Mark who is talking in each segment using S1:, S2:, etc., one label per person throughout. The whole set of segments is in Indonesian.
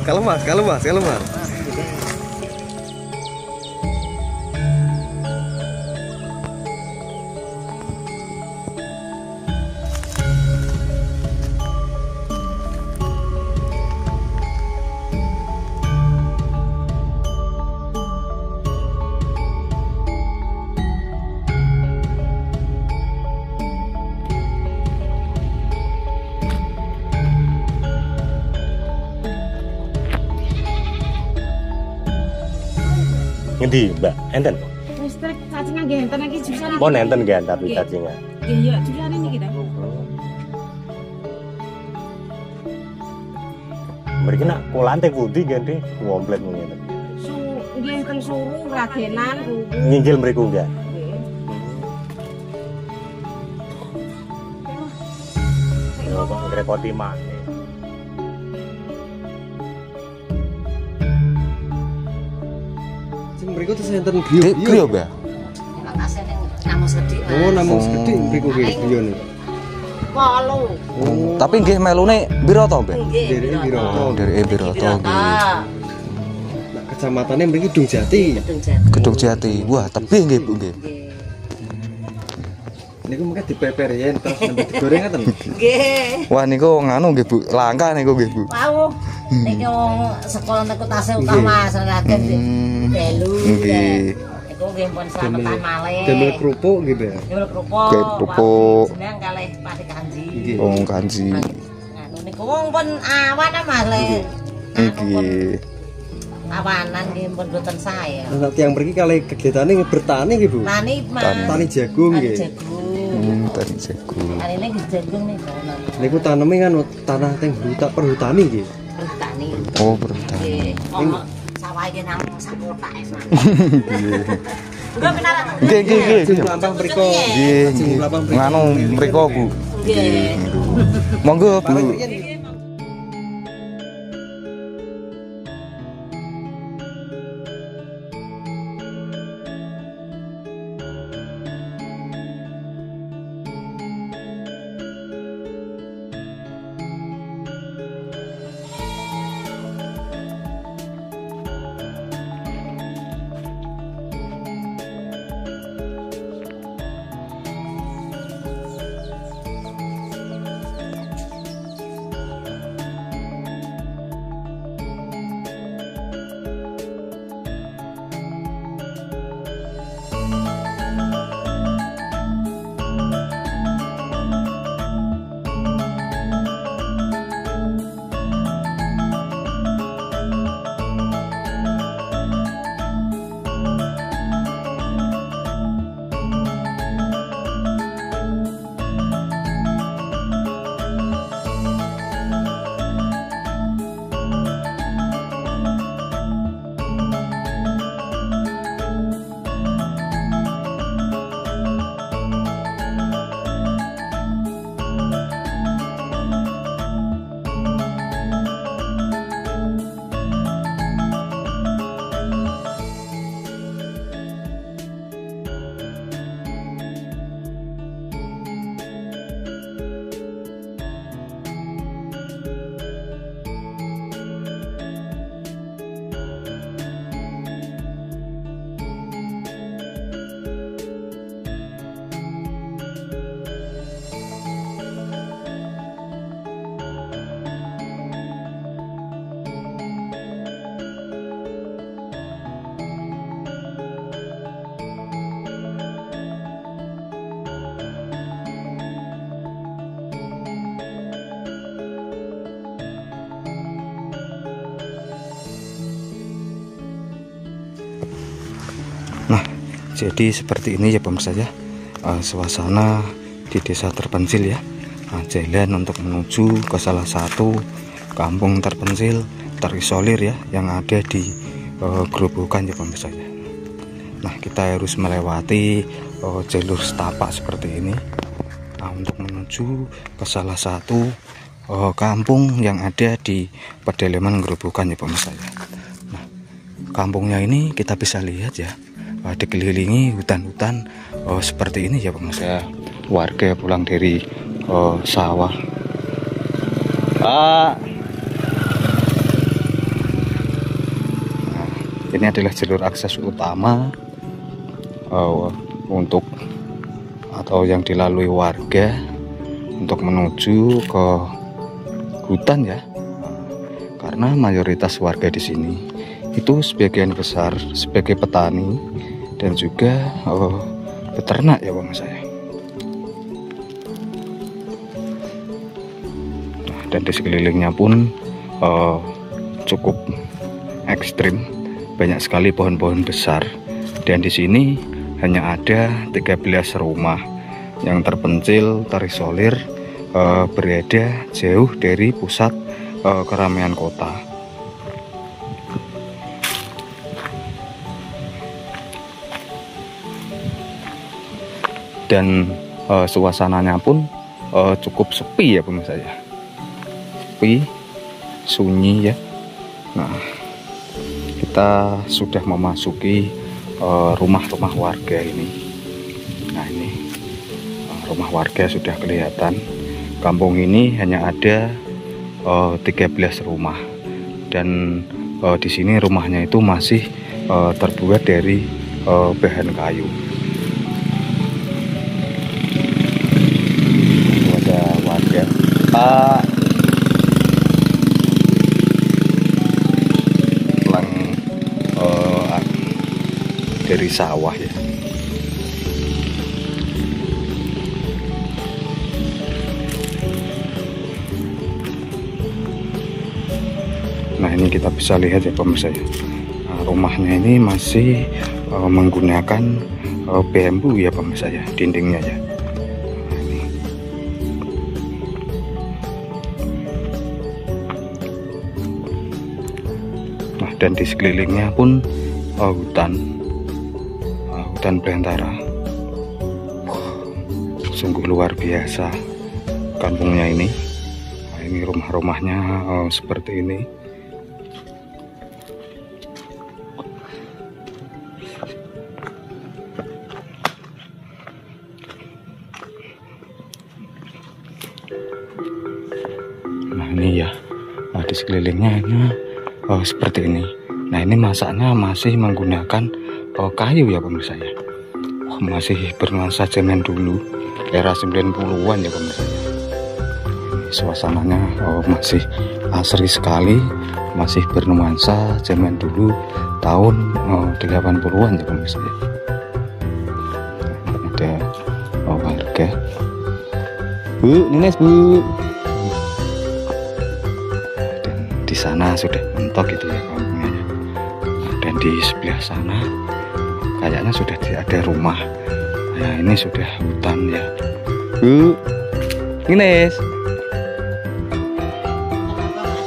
S1: Kalau mas.
S2: Ngendi, Mbak? Enten?
S3: Wis trek cacingan nggih enten iki jurusan.
S2: Mau nenten nggih tapi cacingan.
S3: Nggih ya jurusan niki ta.
S2: Mriki nak kolan teh pundi nggih, Dik? Ngomplet ngene.
S3: Nggih teng Suru Ragenan kuwi.
S2: Nginjil mriku nggih.
S3: Nggih.
S2: Ya kok ngrepoti maneh.
S1: Mriku terus enten griya ya.
S3: Lokasi ning Namus Gedhi.
S1: Oh, Namus Gedhi mriku griyane.
S3: 8.
S1: Oh,
S4: Tapi nggih melune pira to, Mbak?
S1: dereke Biroto.
S4: Dereke Biroto nggih.
S1: Nah, kecamatannya mriki Dungjati.
S4: Gedung Jati. Wah, tebih nggih, Bu nggih.
S1: Niku mungkin dipeper yen terus sampai digoreng ngaten.
S3: Nggih.
S4: Wah niku nganu nggih, Bu. Langka niku nggih, Bu.
S3: Wau. Niki wong sekolah niku tasih utama Raden Belu.
S4: Nggih.
S3: Iku nggih pun slametan malih.
S1: Demel kerupuk nggih, Mbak.
S3: Demel kerupuk.
S4: Nggih, kerupuk.
S3: Jeneng kalih Pati Kanji.
S1: Nggih.
S4: Wong Kanji.
S3: Anu niku wong pun awan Mas le.
S4: Nggih.
S3: Awanan nggih pun boten saya.
S1: Nah, tiyang mriki kalih kegiatane bertani nggih, Bu.
S3: Tani Mas.
S1: Tani jagung nggih.
S3: Jagung.
S4: Tani jagung.
S3: Hari ini jagung nih kono.
S1: Niku taneme kan tanah teng perhutani nggih.
S3: Perhutani.
S4: Oh, bertani.
S3: Nggih. Oh, sawah iki nang sakota es Mas. Enggak benar.
S4: Nggih.
S1: Jeng mlampah mriko.
S4: Nggih. Nganu mriko, Bu.
S3: Nggih.
S4: Monggo, Bu. Nah, jadi seperti ini ya pemirsa ya, suasana di desa terpencil ya. Nah, jalan untuk menuju ke salah satu kampung terpencil terisolir ya yang ada di Grobogan ya pemirsa ya. Nah, kita harus melewati jalur setapak seperti ini untuk menuju ke salah satu kampung yang ada di pedalaman Grobogan ya pemirsa ya. Nah, kampungnya ini kita bisa lihat ya, dikelilingi hutan-hutan seperti ini ya pemirsa. Warga pulang dari sawah. ini adalah jalur akses utama untuk atau yang dilalui warga untuk menuju ke hutan ya. Karena mayoritas warga di sini itu sebagian besar sebagai petani dan juga peternak ya Bang saya. Nah, dan di sekelilingnya pun cukup ekstrim, banyak sekali pohon-pohon besar. Dan di sini hanya ada 13 rumah yang terpencil, terisolir, berada jauh dari pusat keramaian kota. Dan suasananya pun cukup sepi ya pemirsa ya, sepi, sunyi ya. Nah, kita sudah memasuki rumah-rumah warga ini. Nah, ini rumah warga sudah kelihatan. Kampung ini hanya ada 13 rumah, dan di sini rumahnya itu masih terbuat dari bahan kayu. Ada warga pulang dari sawah ya. Nah, ini kita bisa lihat ya pemirsa ya. Nah, rumahnya ini masih menggunakan bambu ya pemirsa ya, dindingnya ya. Nah, dan di sekelilingnya pun hutan belantara. Sungguh luar biasa kampungnya ini. Nah, ini rumah-rumahnya seperti ini. Nah, ini ya, di sekelilingnya ini seperti ini. Nah, ini masaknya masih menggunakan kayu ya pemirsa ya. Masih bernuansa zaman dulu, era 90-an ya pemirsa ya. Suasananya masih asri sekali, masih bernuansa zaman dulu tahun 80-an ya pemirsa ya. Ada warga. Bu, Nines Bu. Dan di sana sudah mentok gitu ya kampungnya. Dan di sebelah sana kayaknya sudah ada rumah. Nah, ini sudah hutan ya. Bu, Nines.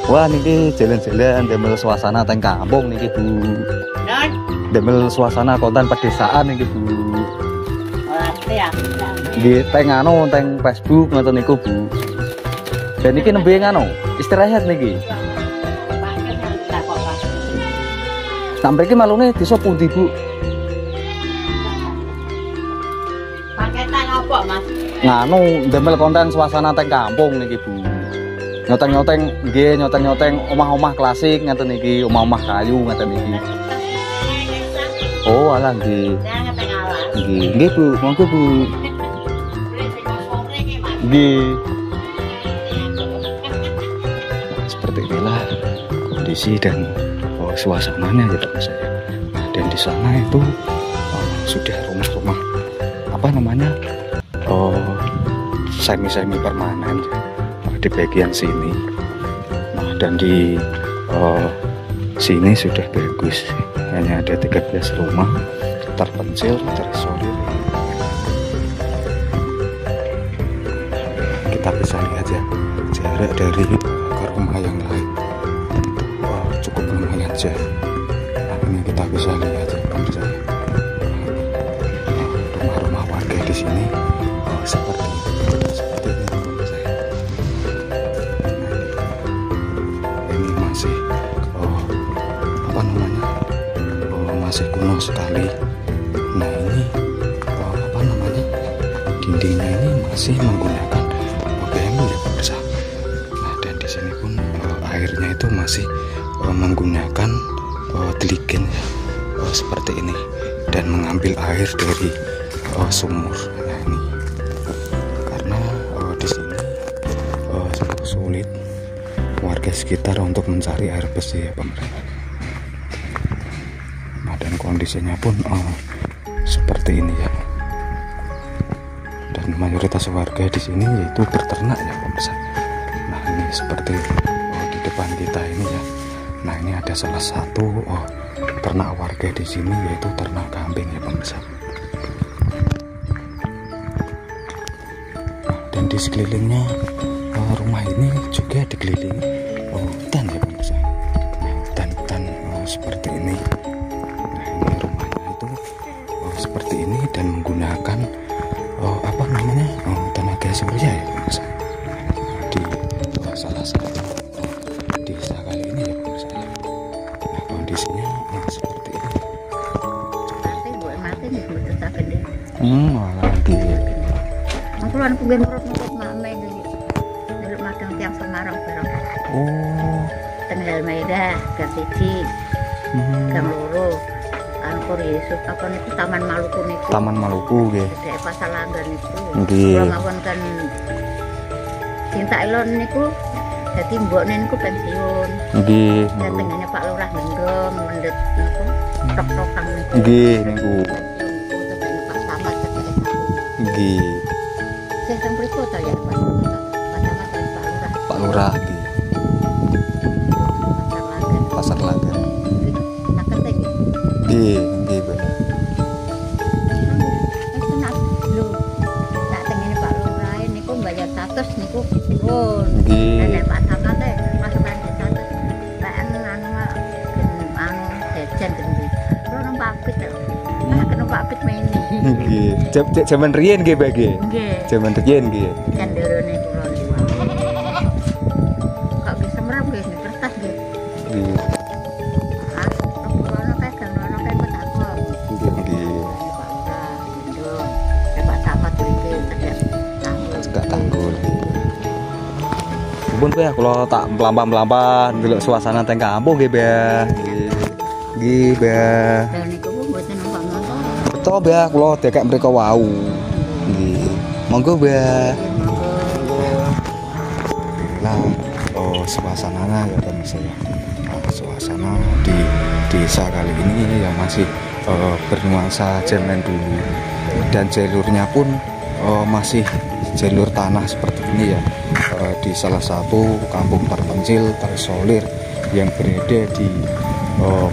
S4: Wah, niki jalan-jalan demel suasana teng kampung niki Bu. Demel suasana konten pedesaan niki Bu. Nggih, teng anu teng Facebook ngoten niku Bu. Dan niki nembe anu istirahat niki. Sampai ki malune desa pundi Bu?
S3: Paketan apa Mas?
S4: Nganu demel konten suasana teng kampung niki Bu. Nyoteng-nyoteng nggih, nyoteng-nyoteng omah-omah klasik ngeten niki, omah-omah kayu ngeten niki. Oh, alah nggih. Nggih, nggih Bu, monggo Bu. Nggih. Seperti inilah kondisi dan suasananya ya Pak saya. Nah, dan di sana itu sudah rumah-rumah apa namanya? Semi-semi permanen di bagian sini. Nah, dan di sini sudah bagus, hanya ada 13 rumah terpencil, terisolir. Kita bisa lihat ya jarak dari ke rumah yang lain cukup lumayan jauh. Nah, ini kita bisa lihat ya pemirsa. Rumah-rumah warga di sini seperti ini pemirsa. Ini masih apa namanya? Masih kuno sekali. Nah, ini apa namanya? Dindingnya ini masih menggunakan bambu ya pemirsa. Nah, dan di sini pun airnya itu masih menggunakan teligen ya. seperti ini dan mengambil air dari sumur. Nah ini karena di sini cukup sulit warga sekitar untuk mencari air bersih ya pemirsa. Nah dan kondisinya pun seperti ini ya. Dan mayoritas warga di sini yaitu berternak ya pemirsa. Nah ini seperti di depan kita ini ya. Nah ini ada salah satu ternak warga di sini yaitu ternak kambing ya pemirsa. Nah, dan di sekelilingnya rumah ini juga dikelilingi hutan ya pemirsa. Nah hutan-hutan seperti ini. Nah ini rumahnya itu seperti ini dan menggunakan apa namanya tenaga surya ya pemirsa. Di salah satu desa kali ini ya pemirsa. Nah kondisinya seperti ini. Lagi.
S3: Keluar pengen perut mama dulu. Dulu makan tiang Semarang bareng.
S4: Oh.
S3: Tenggal Maeda, Gatiji, Gang Loro, Angkor Yesus, apa nih Taman Maluku nih?
S4: Taman Maluku nggih.
S3: Dari Pasar Langgan itu.
S4: Nggih.
S3: Kalau mawon kan Cinta Elon niku dadi mbokne niku pensiun.
S4: Nggih.
S3: Dan tengene Pak Lurah Gendong mendet niku tok-tokan niku.
S4: Nggih niku.
S3: Pak Samad ketemu.
S4: Nggih.
S3: Saya teng mriko ta ya Pak. Pak Samad dan Pak Lurah.
S4: Pak Lurah nggih.
S3: Pasar Langgan.
S4: Pasar Langgan.
S3: Nak ketek.
S4: Nggih, nggih, Bu.
S3: Itu nak lho. Nak tengene Pak Lurah niku bayar 100 niku pun.
S4: Nggih.
S3: Dan Pak Samad teh masukan 100. Lah anu jajan gede. Kalau nang pabrik lho. Nah kena pabrik main.
S4: Nggih. Jaman riyen nggih, Mbak nggih.
S3: Nggih.
S4: Jaman riyen nggih.
S3: Kan derone kula niku. Kok bisa merem nggih di kertas nggih.
S4: Nggih.
S3: Ah, kula kae kan ono kae kok aku.
S4: Nggih.
S3: Pak Samad iki cedhak tanggul.
S4: Gak tanggul. Pun ya kalau tak melampah-melampah ndelok suasana teng kampung nggih, Mbak. Nggih, Mbak.
S3: Dan niku mboten nonton.
S4: Betul, Mbak. Kula dekek mriko wau. Nggih. Monggo, Mbak. Nah, suasananya ya pemirsa ya. Suasana di desa kali ini yang masih bernuansa zaman dulu dan jalurnya pun masih jalur tanah seperti ini ya, di salah satu kampung terpencil terisolir yang berada di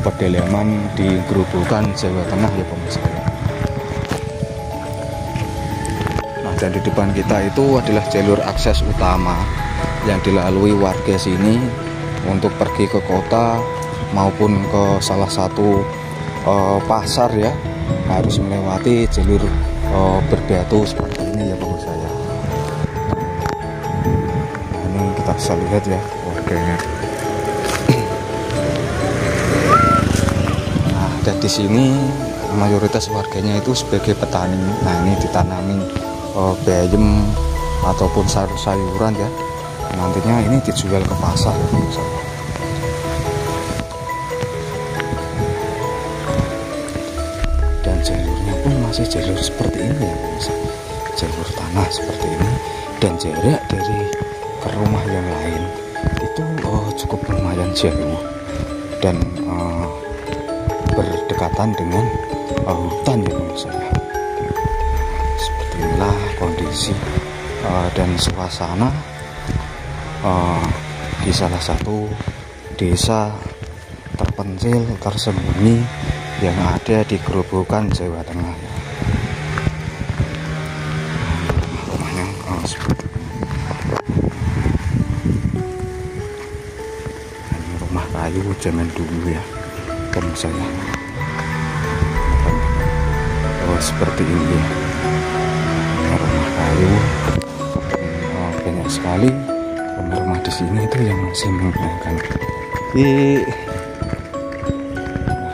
S4: pedalaman di Grobogan, Jawa Tengah ya pemirsa ya. Nah dan di depan kita itu adalah jalur akses utama yang dilalui warga sini untuk pergi ke kota maupun ke salah satu pasar ya, harus melewati jalur berbatu seperti ini ya pemirsa ya. Nah, ini kita bisa lihat ya warganya. Nah dan di sini mayoritas warganya itu sebagai petani. Nah ini ditanami bayam ataupun sayur-sayuran ya. Nantinya ini dijual ke pasar ya pemirsa. Dan jalurnya pun masih jalur seperti ini ya pemirsa. Jalur tanah seperti ini dan jarak dari ke rumah yang lain itu cukup lumayan jauh dan berdekatan dengan hutan ya pemirsa. Seperti inilah kondisi dan suasana di salah satu desa terpencil tersembunyi yang ada di Grobogan, Jawa Tengah ya. Rumahnya seperti ini. Ini rumah kayu zaman dulu ya pemirsa ya. Seperti ini ya. Ini rumah kayu banyak sekali rumah di sini itu yang masih menggunakan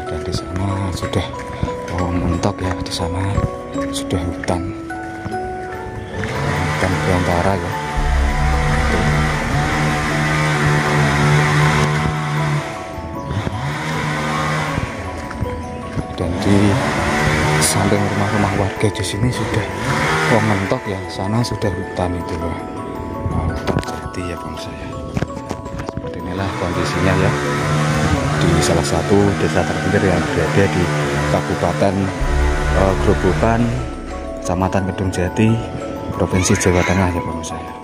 S4: dan di sana sudah mentok ya, di sana sudah hutan belantara ya. Oke, di sini sudah mentok ya, sana sudah hutan itu loh. Hutan jati ya pemirsa ya. Seperti inilah kondisinya ya di salah satu desa terpinggir yang berada di Kabupaten Grobogan, Kecamatan Kedung Jati, Provinsi Jawa Tengah ya pemirsa ya.